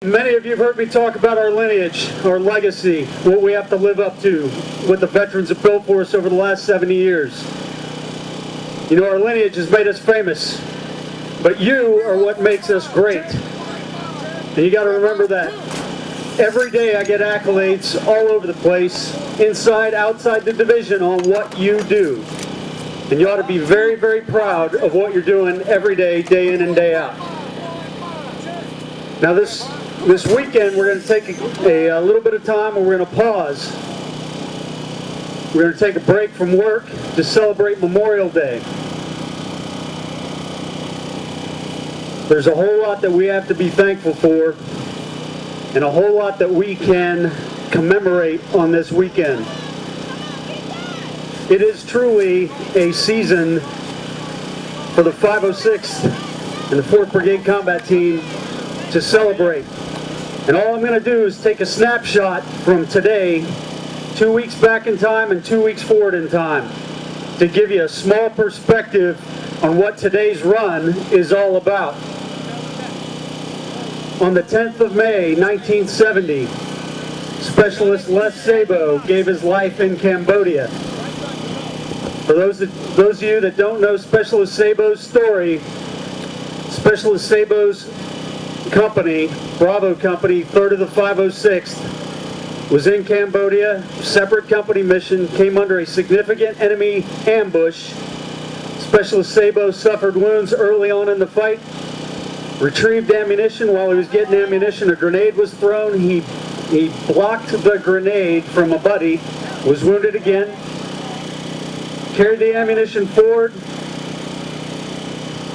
Many of you have heard me talk about our lineage, our legacy, what we have to live up to, what the veterans have built for us over the last 70 years. You know, our lineage has made us famous, but you are what makes us great. And you got to remember that. Every day I get accolades all over the place, inside, outside the division, on what you do. And you ought to be very, very proud of what you're doing every day, day in and day out. Now this weekend we're going to take a little bit of time and we're going to pause. We're going to take a break from work to celebrate Memorial Day. There's a whole lot that we have to be thankful for and a whole lot that we can commemorate on this weekend. It is truly a season for the 506th and the 4th Brigade Combat Team to celebrate. And all I'm going to do is take a snapshot from today, 2 weeks back in time and 2 weeks forward in time, to give you a small perspective on what today's run is all about. On the 10th of May, 1970, Specialist Les Sabo gave his life in Cambodia. For those of you that don't know Specialist Sabo's story, Specialist Sabo's company, Bravo Company, 3rd of the 506th, was in Cambodia, separate company mission, came under a significant enemy ambush. Specialist Sabo suffered wounds early on in the fight, retrieved ammunition. While he was getting ammunition, a grenade was thrown. He blocked the grenade from a buddy, was wounded again, carried the ammunition forward,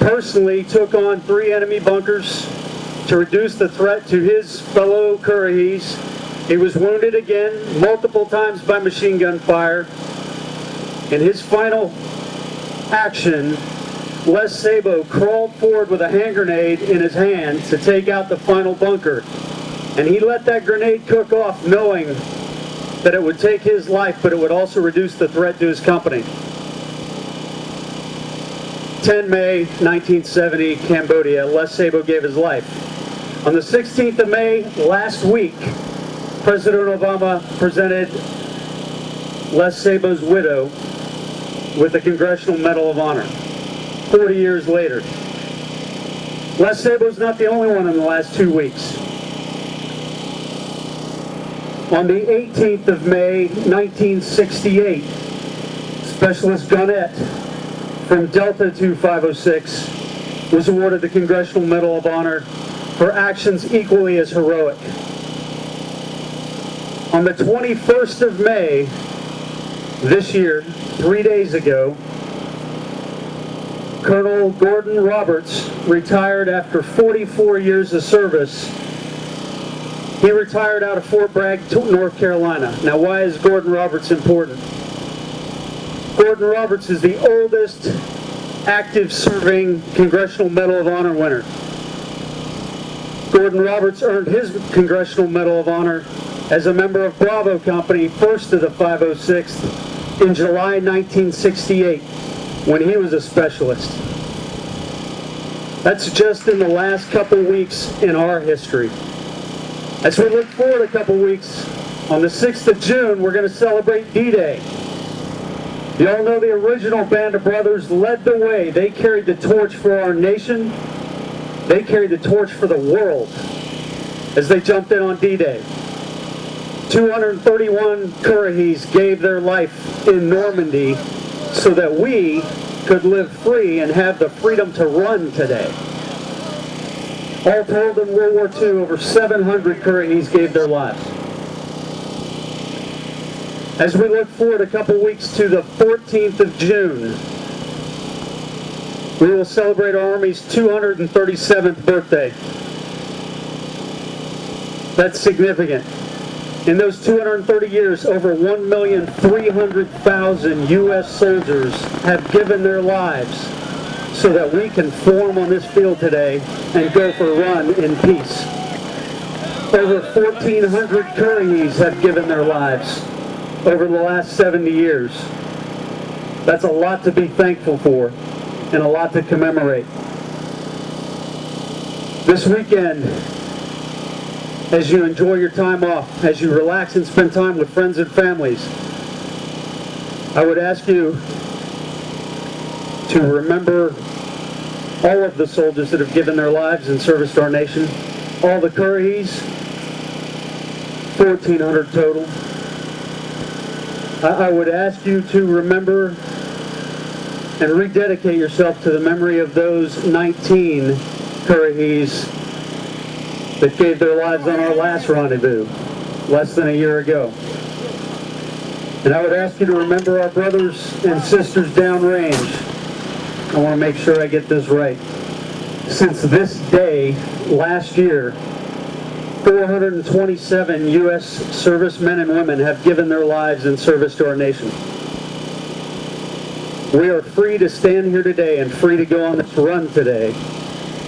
personally took on 3 enemy bunkers to reduce the threat to his fellow Currahees. He was wounded again multiple times by machine gun fire. In his final action, Les Sabo crawled forward with a hand grenade in his hand to take out the final bunker. And he let that grenade cook off, knowing that it would take his life, but it would also reduce the threat to his company. 10 May 1970, Cambodia, Les Sabo gave his life. On the 16th of May, last week, President Obama presented Les Sabo's widow with the Congressional Medal of Honor, 40 years later. Les Sabo's not the only one in the last 2 weeks. On the 18th of May, 1968, Specialist Gunette from Delta 2506 was awarded the Congressional Medal of Honor for actions equally as heroic. On the 21st of May this year, 3 days ago, Colonel Gordon Roberts retired after 44 years of service. He retired out of Fort Bragg, North Carolina. Now, why is Gordon Roberts important? Gordon Roberts is the oldest active serving Congressional Medal of Honor winner. Gordon Roberts earned his Congressional Medal of Honor as a member of Bravo Company, 1st of the 506th, in July 1968, when he was a specialist. That's just in the last couple weeks in our history. As we look forward a couple weeks, on the 6th of June, we're going to celebrate D-Day. You all know the original Band of Brothers led the way. They carried the torch for our nation. They carried the torch for the world as they jumped in on D-Day. 231 Currahees gave their life in Normandy so that we could live free and have the freedom to run today. All told, in World War II, over 700 Currahees gave their lives. As we look forward a couple weeks to the 14th of June, we will celebrate our Army's 237th birthday. That's significant. In those 230 years, over 1,300,000 U.S. soldiers have given their lives so that we can form on this field today and go for a run in peace. Over 1,400 Currahees have given their lives over the last 70 years. That's a lot to be thankful for and a lot to commemorate. This weekend, as you enjoy your time off, as you relax and spend time with friends and families, I would ask you to remember all of the soldiers that have given their lives in service to our nation, all the Currahees, 1,400 total. I would ask you to remember and rededicate yourself to the memory of those 19 Currahees that gave their lives on our last rendezvous less than a year ago. And I would ask you to remember our brothers and sisters downrange. I want to make sure I get this right. Since this day last year, 427 U.S. servicemen and women have given their lives in service to our nation. We are free to stand here today and free to go on this run today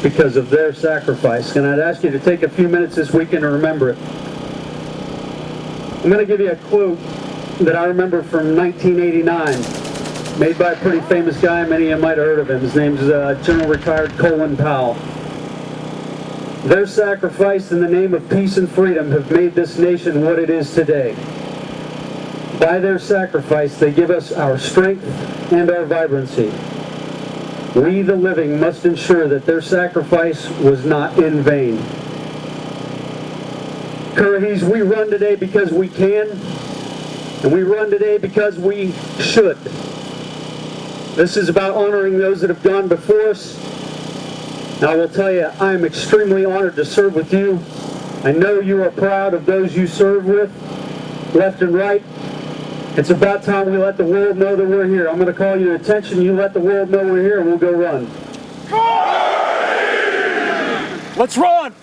because of their sacrifice. And I'd ask you to take a few minutes this weekend to remember it. I'm going to give you a quote that I remember from 1989, made by a pretty famous guy. Many of you might have heard of him. His name's General Retired Colin Powell. Their sacrifice in the name of peace and freedom have made this nation what it is today. By their sacrifice, they give us our strength and our vibrancy. We, the living, must ensure that their sacrifice was not in vain. Currahees, we run today because we can, and we run today because we should. This is about honoring those that have gone before us. And I will tell you, I am extremely honored to serve with you. I know you are proud of those you serve with, left and right. It's about time we let the world know that we're here. I'm going to call your attention. You let the world know we're here, and we'll go run. Let's run!